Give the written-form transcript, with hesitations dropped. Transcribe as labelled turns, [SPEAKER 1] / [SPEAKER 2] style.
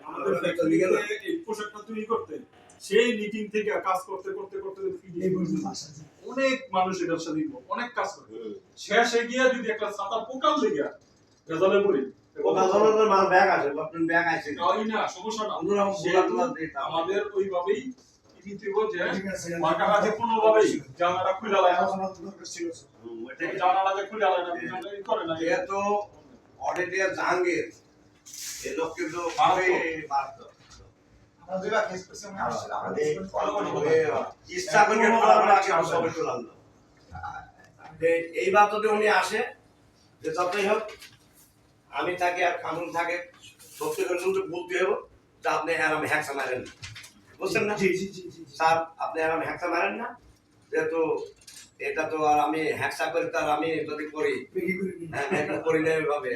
[SPEAKER 1] আমাদের ফ্যাক্টরিতে এই পোশাকটা তৈরি করতে সেই মিটিং থেকে কাজ করতে করতে করতে অনেক মানুষ এটার সাথে অনেক কাজ করে শেষে গিয়ে যদি একটা ছাতা পোকাল লেগে রেজাল্টে পড়ি আমাদের ওইভাবেই মার্কাবাজি কোনোভাবেই জানালা খুলে আলায় জানালা যে খুলে আলায় না করে না
[SPEAKER 2] এত অডিটের জাহাঙ্গীর এই লোক কিন্তু এইবার যদি উনি আসে যে যতই হোক আমি থাকি আর কানুন থাকে সত্যি করে শুনতে বলতে হবে যে আপনি আরাম হ্যাকসা মারেন বুঝছেন না স্যার আপনি আরাম হ্যাকসা মারেন না যেহেতু এটা তো আর আমি হ্যাকসা করি তার আমি যদি করি করি না এভাবে